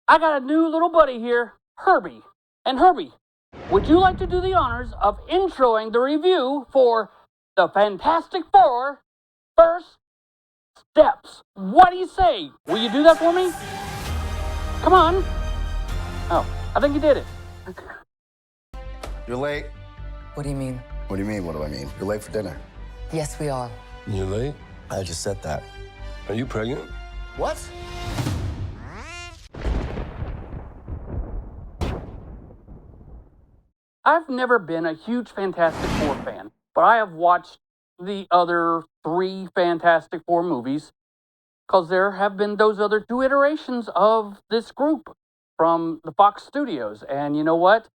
I got a new little buddy here, Herbie. And Herbie, would you like to do the honors of introing the review for the Fantastic Four First Steps? What do you say? Will you do that for me? Come on. Oh, I think you did it. You're late. What do you mean? What do you mean, what do I mean? You're late for dinner. Yes, we are. You late? I just said that. Are you pregnant? What? I've never been a huge Fantastic Four fan, but I have watched the other 3 Fantastic Four movies because there have been those other 2 iterations of this group from the Fox Studios. And you know what?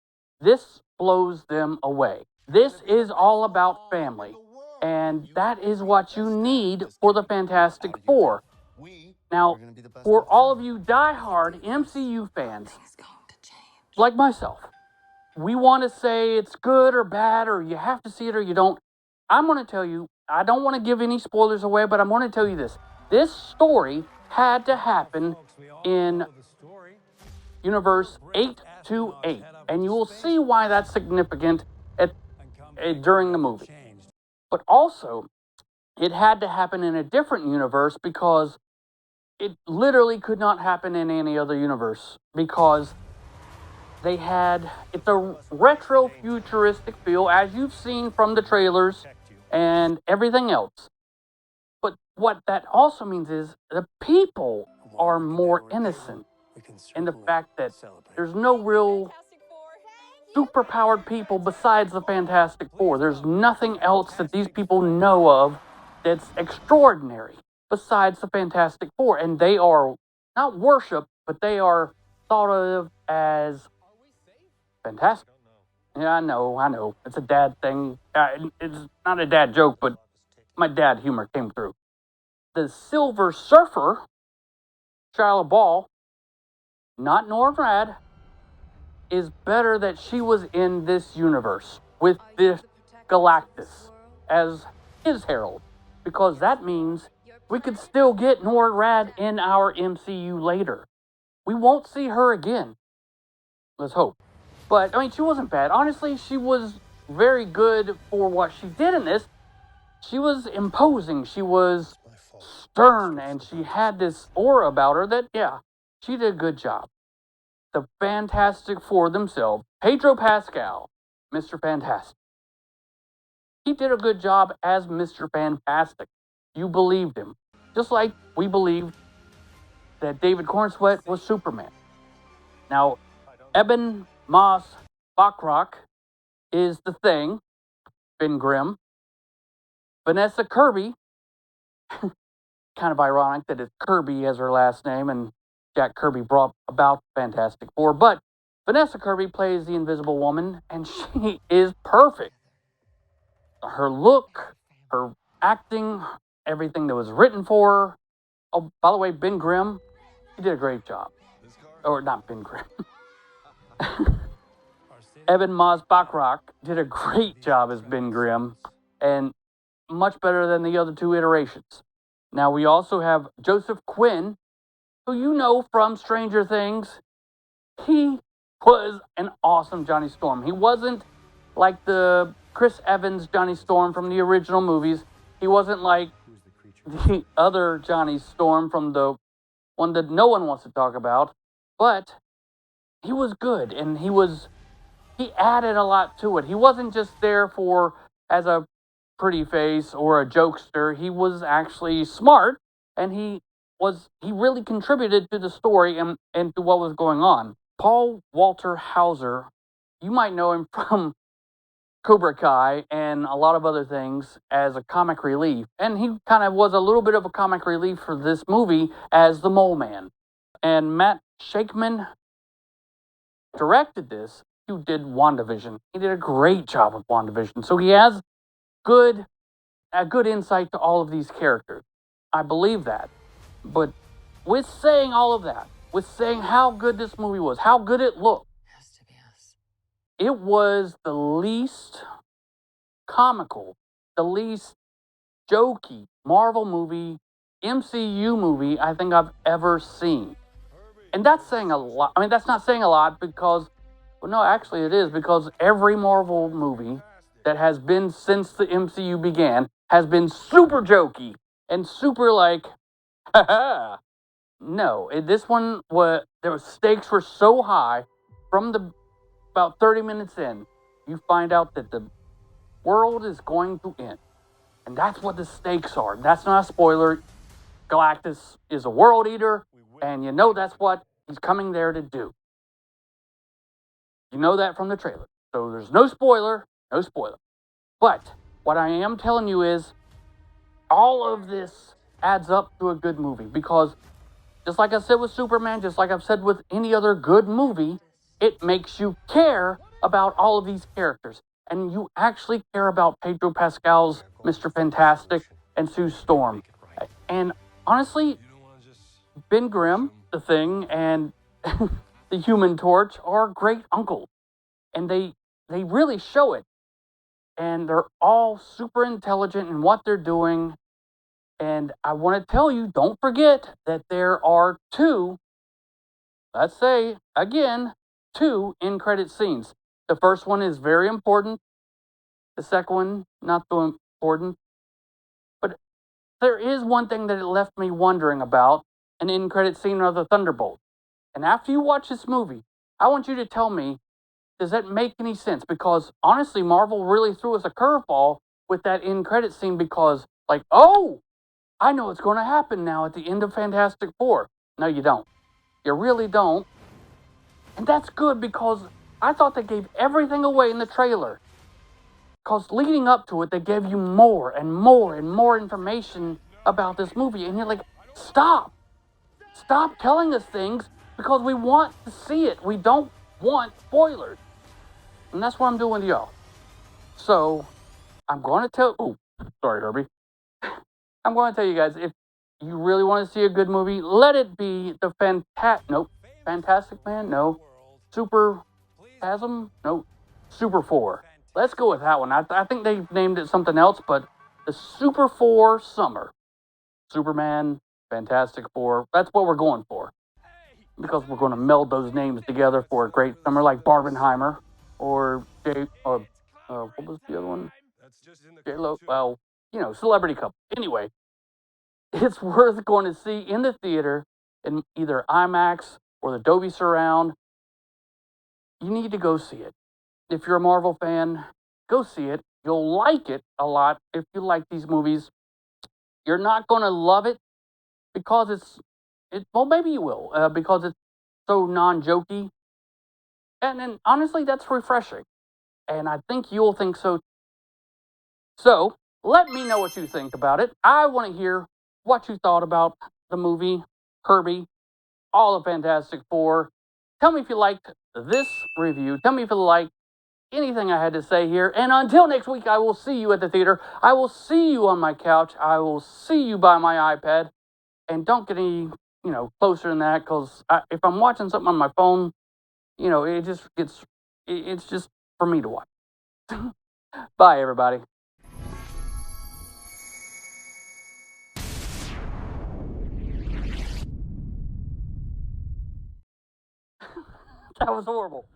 This blows them away. This is all about family. And that is what you need for the Fantastic Four. Now, for all of you die-hard MCU fans, like myself, we want to say it's good or bad, or you have to see it or you don't. I'm going to tell you, I don't want to give any spoilers away, but I'm going to tell you this. This story had to happen in Universe 828, and you will see why that's significant during the movie. But also, it had to happen in a different universe because it literally could not happen in any other universe because it's a retro futuristic feel, as you've seen from the trailers and everything else. But what that also means is the people are more innocent in the fact that there's no real superpowered people besides the Fantastic Four. There's nothing else that these people know of that's extraordinary besides the Fantastic Four. And they are not worshipped, but they are thought of as fantastic. Yeah, I know. It's a dad thing. It's not a dad joke, but my dad humor came through. The Silver Surfer, Shia LaBeouf, not Nora Rad, is better that she was in this universe with this Galactus as his herald, because that means we could still get Nora Rad in our MCU later. We won't see her again. Let's hope. But, I mean, she wasn't bad. Honestly, she was very good for what she did in this. She was imposing. She was stern, and she had this aura about her that, yeah, she did a good job. The Fantastic Four themselves, Pedro Pascal, Mr. Fantastic. He did a good job as Mr. Fantastic. You believed him. Just like we believed that David Cornsweet was Superman. Now, Eben Moss Bachrach is the Thing, Ben Grimm. Vanessa Kirby, kind of ironic that it's Kirby as her last name, and Jack Kirby brought about Fantastic Four, but Vanessa Kirby plays the Invisible Woman, and she is perfect. Her look, her acting, everything that was written for her. Oh, by the way, Ben Grimm, he did a great job. Or not Ben Grimm. Eben Moss Bachrach did a great job as Ben Grimm, and much better than the other 2 iterations. Now, we also have Joseph Quinn, who you know from Stranger Things. He was an awesome Johnny Storm. He wasn't like the Chris Evans Johnny Storm from the original movies. He wasn't like the other Johnny Storm from the one that no one wants to talk about. But he was good, and he added a lot to it. He wasn't just there as a pretty face or a jokester. He was actually smart, and he really contributed to the story and to what was going on. Paul Walter Hauser, you might know him from Cobra Kai and a lot of other things as a comic relief. And he kind of was a little bit of a comic relief for this movie as the Mole Man. And Matt Shakman directed this. He did WandaVision. He did a great job with WandaVision. So he has a good insight to all of these characters. I believe that. But with saying all of that, with saying how good this movie was, how good it looked, it was the least comical, the least jokey Marvel movie, MCU movie I think I've ever seen. And that's saying a lot. I mean, that's not saying a lot because, well, no, actually it is, because every Marvel movie that has been since the MCU began has been super jokey and super like, haha. No, this one was, the stakes were so high from the about 30 minutes in, you find out that the world is going to end. And that's what the stakes are. That's not a spoiler. Galactus is a world eater, and you know that's what he's coming there to do. You know that from the trailer. So there's no spoiler, no spoiler. But what I am telling you is all of this adds up to a good movie, because just like I said with Superman, just like I've said with any other good movie, it makes you care about all of these characters. And you actually care about Pedro Pascal's Mr. Fantastic and Sue Storm. And honestly, Ben Grimm, The Thing, and the Human Torch are great uncles. And they really show it. And they're all super intelligent in what they're doing. And I want to tell you, don't forget that there are two, let's say, again, two end-credit scenes. The first one is very important. The second one, not so important. But there is one thing that it left me wondering about, an end-credit scene of the Thunderbolt. And after you watch this movie, I want you to tell me, does that make any sense? Because honestly, Marvel really threw us a curveball with that end-credit scene, because, like, oh, I know what's going to happen now at the end of Fantastic Four. No, you don't. You really don't. And that's good, because I thought they gave everything away in the trailer. Because leading up to it, they gave you more and more and more information about this movie. And you're like, stop. Stop telling us things, because we want to see it. We don't want spoilers. And that's what I'm doing to y'all. So, I'm going to tell... Oh, sorry, Herbie. I'm going to tell you guys, if you really want to see a good movie, let it be the Fantastic Man? No. Super Chasm? No. Super 4. Let's go with that one. I think they named it something else, but the Super 4 Summer. Superman, Fantastic Four. That's what we're going for. Because we're going to meld those names together for a great summer, like Barbenheimer or what was the other one? J-Lo. Well, celebrity couple. Anyway, it's worth going to see in the theater in either IMAX or the Dolby Surround. You need to go see it. If you're a Marvel fan, go see it. You'll like it a lot if you like these movies. You're not going to love it because well, maybe you will, because it's so non-jokey. And honestly, that's refreshing. And I think you'll think so. So, let me know what you think about it. I want to hear what you thought about the movie, Herbie, all of Fantastic Four. Tell me if you liked this review. Tell me if you liked anything I had to say here. And until next week, I will see you at the theater. I will see you on my couch. I will see you by my iPad. And don't get any, closer than that, because if I'm watching something on my phone, it just gets, it's just for me to watch. Bye, everybody. That was horrible.